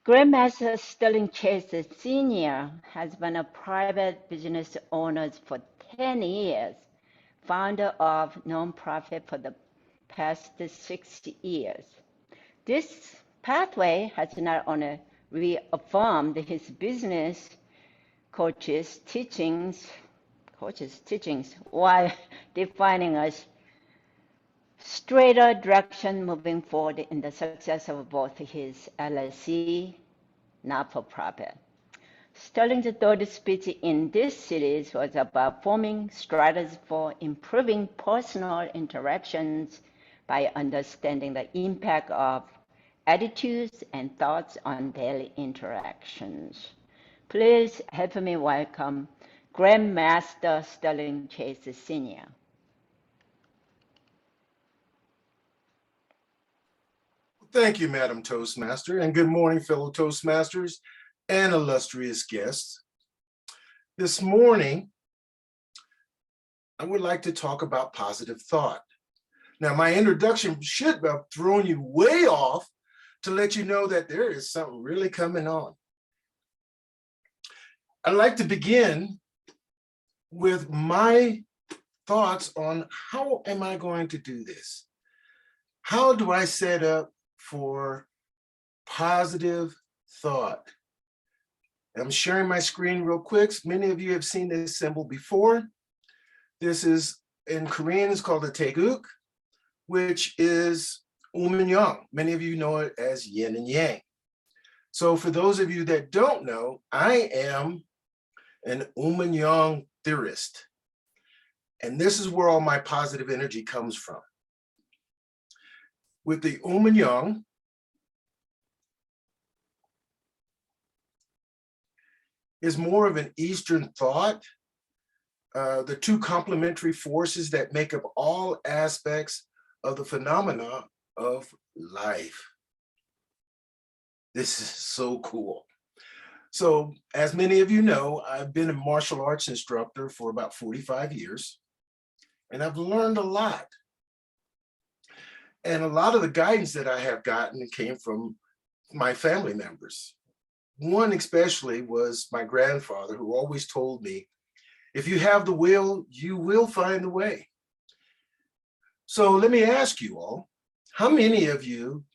Grandmaster Sterling Chase Sr. has been a private business owner for 10 years, founder of nonprofit for the past 6 years. This pathway has not only reaffirmed his business coaches' teachings while defining a straighter direction moving forward in the success of both his LLC not-for-profit. Sterling's third speech in this series was about forming strategies for improving personal interactions by understanding the impact of attitudes and thoughts on daily interactions. Please help me welcome Grandmaster Sterling Chase Sr. Thank you, Madam Toastmaster, and good morning, fellow Toastmasters and illustrious guests. This morning, I would like to talk about positive thought. Now, my introduction should have thrown you way off to let you know that there is something really coming on. I'd like to begin with my thoughts on how am I going to do this? How do I set up for positive thought? I'm sharing my screen real quick. Many of you have seen this symbol before. This is in Korean, it's called a taeguk, which is and yang. Many of you know it as yin and yang. So for those of you that don't know, I am an and yang theorist. And this is where all my positive energy comes from. With the and yang, is more of an Eastern thought. The two complementary forces that make up all aspects of the phenomena of life. This is so cool. So as many of you know, I've been a martial arts instructor for about 45 years, and I've learned a lot. And a lot of the guidance that I have gotten came from my family members. One especially was my grandfather, who always told me, if you have the will, you will find the way. So let me ask you all, how many of you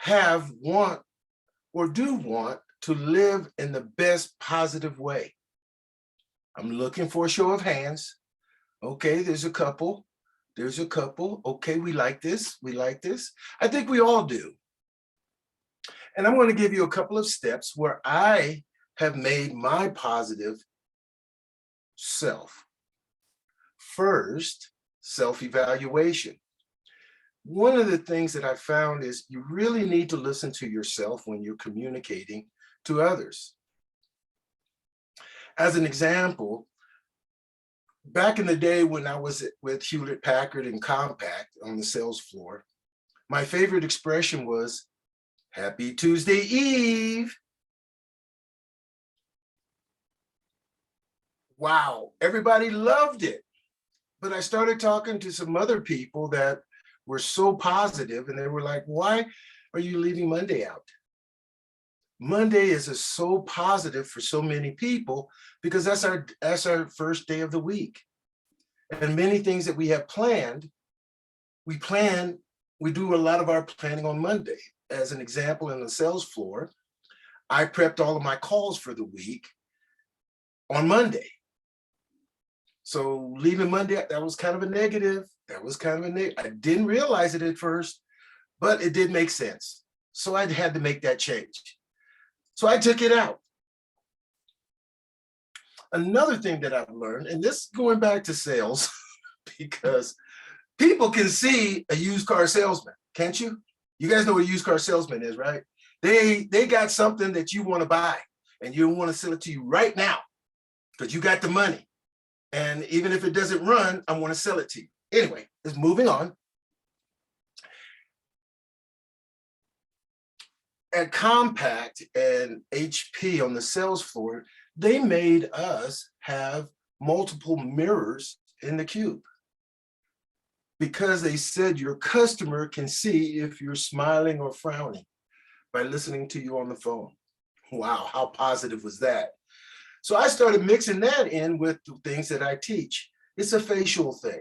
want or do want to live in the best positive way? I'm looking for a show of hands. Okay, there's a couple. There's a couple. Okay, we like this. We like this. I think we all do. And I'm going to give you a couple of steps where I have made my positive self. First, self-evaluation. One of the things that I found is you really need to listen to yourself when you're communicating to others. As an example, back in the day when I was with Hewlett Packard and Compaq on the sales floor, my favorite expression was, Happy Tuesday Eve. Wow, everybody loved it. But I started talking to some other people that were so positive, and they were like, why are you leaving Monday out? Monday is so positive for so many people because that's our first day of the week. And many things that we have planned, we do a lot of our planning on Monday. As an example, in the sales floor, I prepped all of my calls for the week on Monday. So leaving Monday, that was kind of a negative. I didn't realize it at first, but it did make sense. So I had to make that change. So I took it out. Another thing that I've learned, and this going back to sales, because people can see a used car salesman, can't you? You guys know what a used car salesman is, right? They got something that you want to buy, and you want to sell it to you right now because you got the money. And even if it doesn't run, I want to sell it to you. Anyway, it's moving on. At Compaq and HP on the sales floor, they made us have multiple mirrors in the cube because they said your customer can see if you're smiling or frowning. by listening to you on the phone. Wow, how positive was that? So I started mixing that in with the things that I teach. It's a facial thing.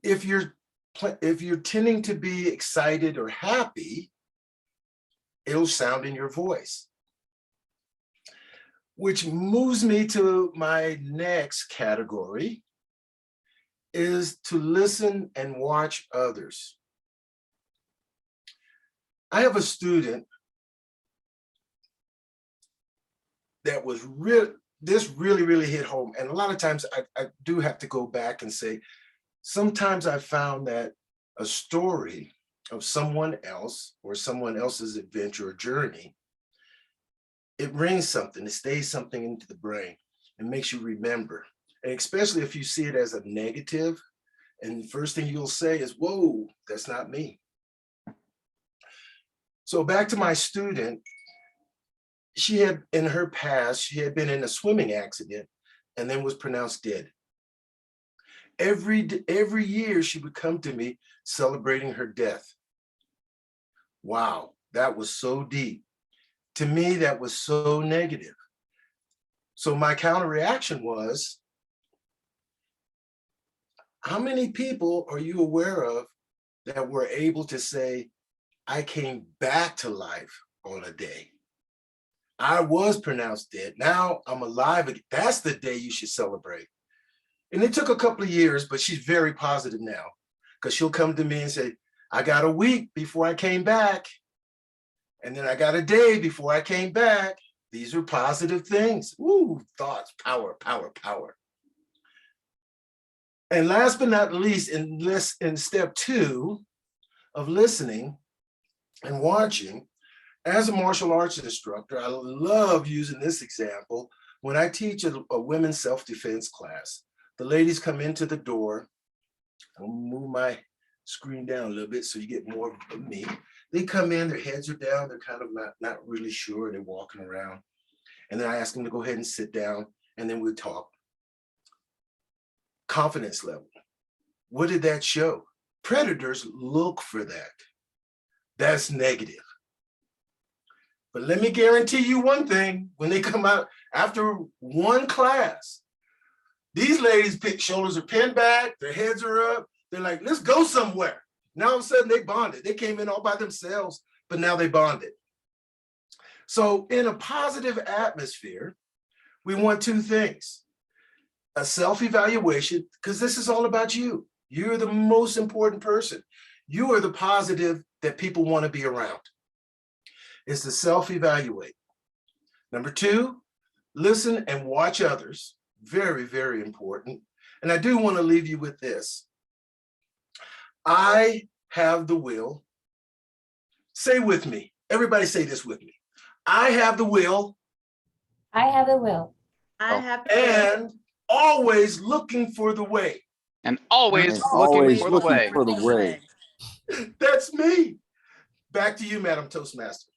If you're tending to be excited or happy, it'll sound in your voice. Which moves me to my next category, is to listen and watch others. I have a student that was this really hit home. And a lot of times I do have to go back and say, sometimes I found that a story of someone else or someone else's adventure or journey, it rings something, it stays something into the brain and makes you remember. And especially if you see it as a negative, and the first thing you'll say is, whoa, that's not me. So back to my student, she had, in her past, she had been in a swimming accident and then was pronounced dead. Every year she would come to me celebrating her death. Wow, that was so deep. To me, that was so negative. So my counter reaction was, how many people are you aware of that were able to say, I came back to life on a day? I was pronounced dead. Now I'm alive again. That's the day you should celebrate. And it took a couple of years, but she's very positive now, because she'll come to me and say, I got a week before I came back. And then I got a day before I came back. These are positive things. Ooh, thoughts, power, power, power. And last but not least, in step 2 of listening and watching, as a martial arts instructor, I love using this example when I teach a women's self-defense class. The ladies come into the door. I'll move my screen down a little bit so you get more of me. They come in, their heads are down, they're kind of not really sure, they're walking around. And then I ask them to go ahead and sit down, and then we talk. Confidence level. What did that show? Predators look for that. That's negative. But let me guarantee you one thing, when they come out after one class, these ladies' shoulders are pinned back, their heads are up, they're like, let's go somewhere. Now all of a sudden they bonded. They came in all by themselves, but now they bonded. So in a positive atmosphere, we want 2 things. A self-evaluation, because this is all about you. You're the most important person. You are the positive that people want to be around. It's to self-evaluate. Number 2, listen and watch others. Very, very important. And I do want to leave you with this. I have the will. Say with me. Everybody say this with me. I have the will. I have the will. I have to. And always looking for the way. And always And looking always for the looking way. for the way. That's me. Back to you, Madam Toastmaster.